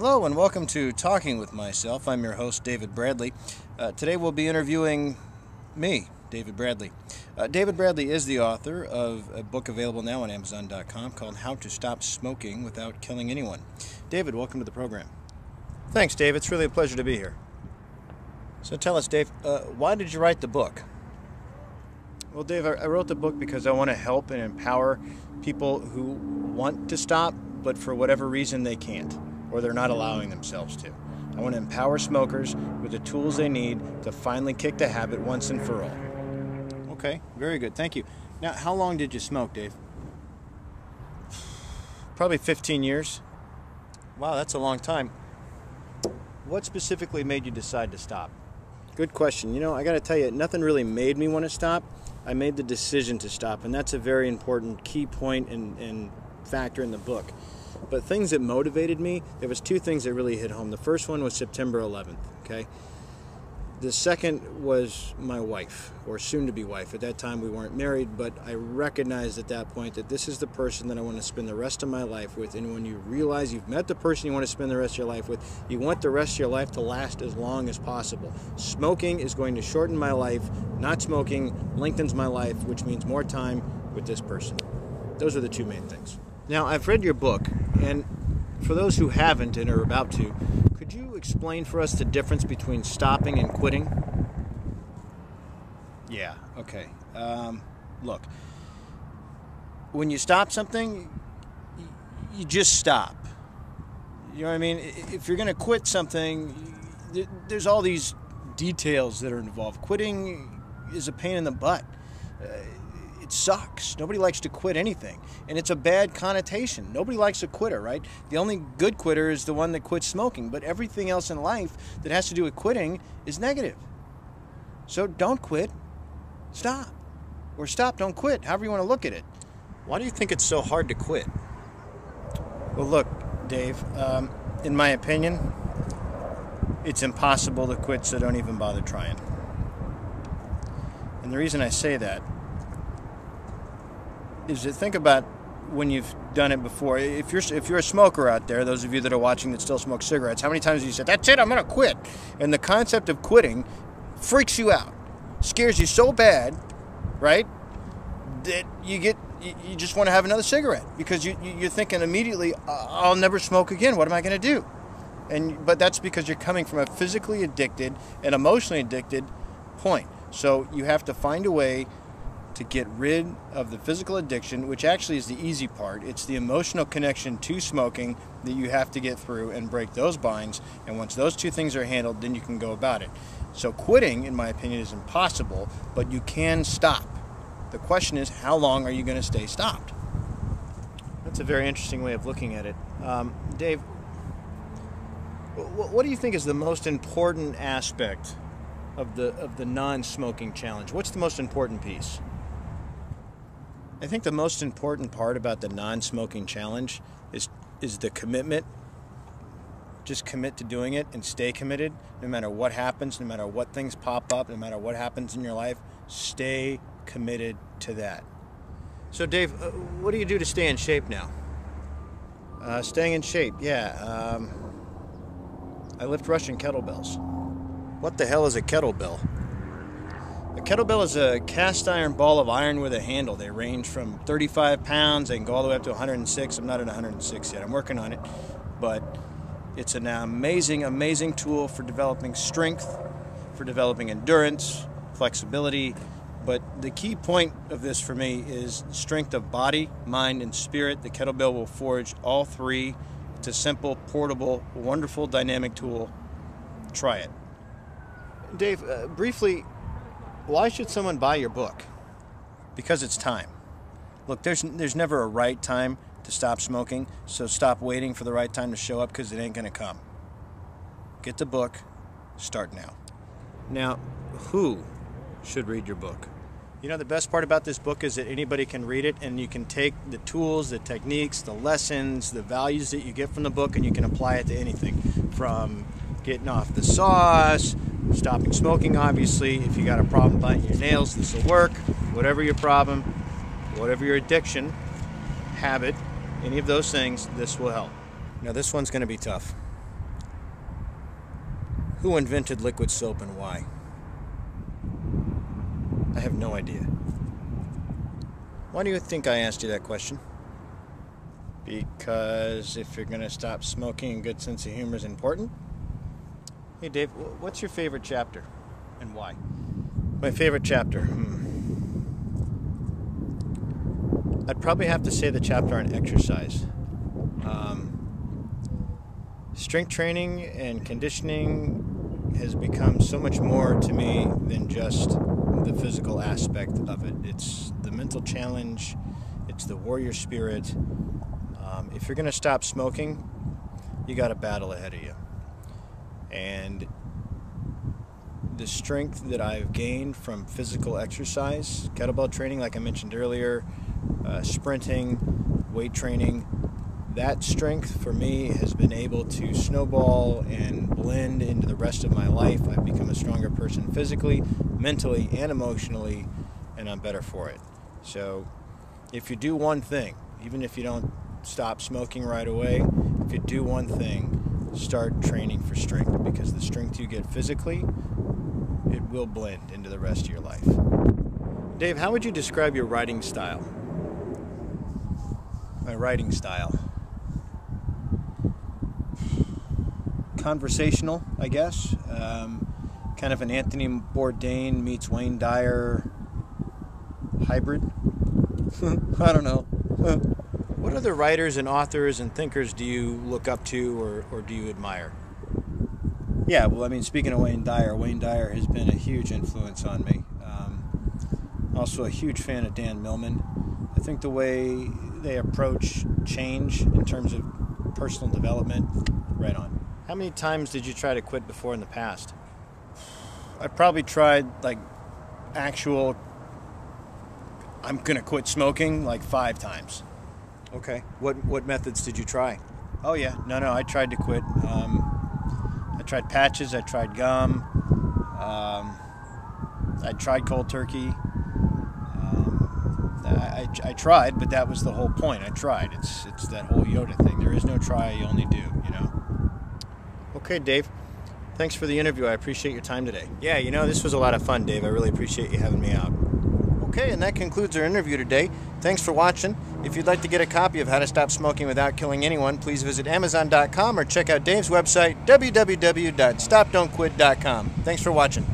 Hello and welcome to Talking with Myself. I'm your host, David Bradley. Today we'll be interviewing me, David Bradley. David Bradley is the author of a book available now on Amazon.com called How to Stop Smoking Without Killing Anyone. David, welcome to the program. Thanks, Dave. It's really a pleasure to be here. So tell us, Dave, why did you write the book? Well, Dave, I wrote the book because I want to help and empower people who want to stop, but for whatever reason they can't, or they're not allowing themselves to. I want to empower smokers with the tools they need to finally kick the habit once and for all. Okay, very good. Thank you. Now, how long did you smoke, Dave? Probably 15 years. Wow, that's a long time. What specifically made you decide to stop? Good question. You know, I got to tell you, nothing really made me want to stop. I made the decision to stop, and that's a very important key point and factor in the book. But things that motivated me, there was two things that really hit home. The first one was September 11th, okay? The second was my wife, or soon-to-be wife. At that time, we weren't married, but I recognized at that point that this is the person that I want to spend the rest of my life with. And when you realize you've met the person you want to spend the rest of your life with, you want the rest of your life to last as long as possible. Smoking is going to shorten my life. Not smoking lengthens my life, which means more time with this person. Those are the two main things. Now, I've read your book, and for those who haven't and are about to, could you explain for us the difference between stopping and quitting? Yeah, okay. Look, when you stop something, you just stop. You know what I mean? If you're going to quit something, there's all these details that are involved. Quitting is a pain in the butt. It sucks. Nobody likes to quit anything. And it's a bad connotation. Nobody likes a quitter, right? The only good quitter is the one that quits smoking. But everything else in life that has to do with quitting is negative. So don't quit. Stop. Or stop, don't quit. However you want to look at it. Why do you think it's so hard to quit? Well, look, Dave, in my opinion, it's impossible to quit, so don't even bother trying. And the reason I say that is to think about when you've done it before. If you're a smoker out there, those of you that are watching that still smoke cigarettes, how many times have you said, "That's it, I'm going to quit"? And the concept of quitting freaks you out, scares you so bad, right, that you just want to have another cigarette because you're thinking immediately, I'll never smoke again. What am I going to do? But that's because you're coming from a physically addicted and emotionally addicted point. So you have to find a way to get rid of the physical addiction, which actually is the easy part. It's the emotional connection to smoking that you have to get through and break those binds. And once those two things are handled, then you can go about it. So quitting, in my opinion, is impossible, but you can stop. The question is, how long are you going to stay stopped? That's a very interesting way of looking at it. Dave, what do you think is the most important aspect of the non-smoking challenge? What's the most important piece? I think the most important part about the non-smoking challenge is the commitment. Just commit to doing it and stay committed no matter what happens, no matter what things pop up, no matter what happens in your life. Stay committed to that. So Dave, what do you do to stay in shape now? Staying in shape, yeah. I lift Russian kettlebells. What the hell is a kettlebell? A kettlebell is a cast iron ball of iron with a handle. They range from 35 pounds. They can go all the way up to 106. I'm not at 106 yet. I'm working on it. But it's an amazing, amazing tool for developing strength, for developing endurance, flexibility. But the key point of this for me is strength of body, mind, and spirit. The kettlebell will forge all three. It's a simple, portable, wonderful, dynamic tool. Try it. Dave, briefly, why should someone buy your book? Because it's time. Look, there's never a right time to stop smoking, so stop waiting for the right time to show up because it ain't going to come. Get the book. Start now. Now, who should read your book? You know, the best part about this book is that anybody can read it, and you can take the tools, the techniques, the lessons, the values that you get from the book, and you can apply it to anything from getting off the sauce, stopping smoking, obviously. If you got a problem biting your nails, this will work. Whatever your problem, whatever your addiction, habit, any of those things, this will help. Now, this one's going to be tough. Who invented liquid soap and why? I have no idea. Why do you think I asked you that question? Because if you're going to stop smoking, a good sense of humor is important. Hey Dave, what's your favorite chapter and why? My favorite chapter? I'd probably have to say the chapter on exercise. Strength training and conditioning has become so much more to me than just the physical aspect of it. It's the mental challenge, it's the warrior spirit. If you're going to stop smoking, you got a battle ahead of you. And the strength that I've gained from physical exercise, kettlebell training, like I mentioned earlier, sprinting, weight training, that strength for me has been able to snowball and blend into the rest of my life. I've become a stronger person physically, mentally, and emotionally, and I'm better for it. So if you do one thing, even if you don't stop smoking right away, if you do one thing, start training for strength, because the strength you get physically, it will blend into the rest of your life. Dave, how would you describe your writing style? My writing style. Conversational, I guess. Kind of an Anthony Bourdain meets Wayne Dyer hybrid. I don't know. What other writers and authors and thinkers do you look up to or do you admire? Yeah, well, I mean, speaking of Wayne Dyer has been a huge influence on me. Also a huge fan of Dan Millman. I think the way they approach change in terms of personal development, right on. How many times did you try to quit before in the past? I probably tried actual, I'm going to quit smoking 5 times. Okay. What methods did you try? Oh yeah, no, I tried to quit. I tried patches, I tried gum, I tried cold turkey. I tried, but that was the whole point. I tried. It's that whole Yoda thing. There is no try, you only do, Okay, Dave. Thanks for the interview. I appreciate your time today. Yeah, this was a lot of fun, Dave. I really appreciate you having me out. Okay, and that concludes our interview today. Thanks for watching. If you'd like to get a copy of How to Stop Smoking Without Killing Anyone, please visit Amazon.com or check out Dave's website, www.stopdon'tquit.com. Thanks for watching.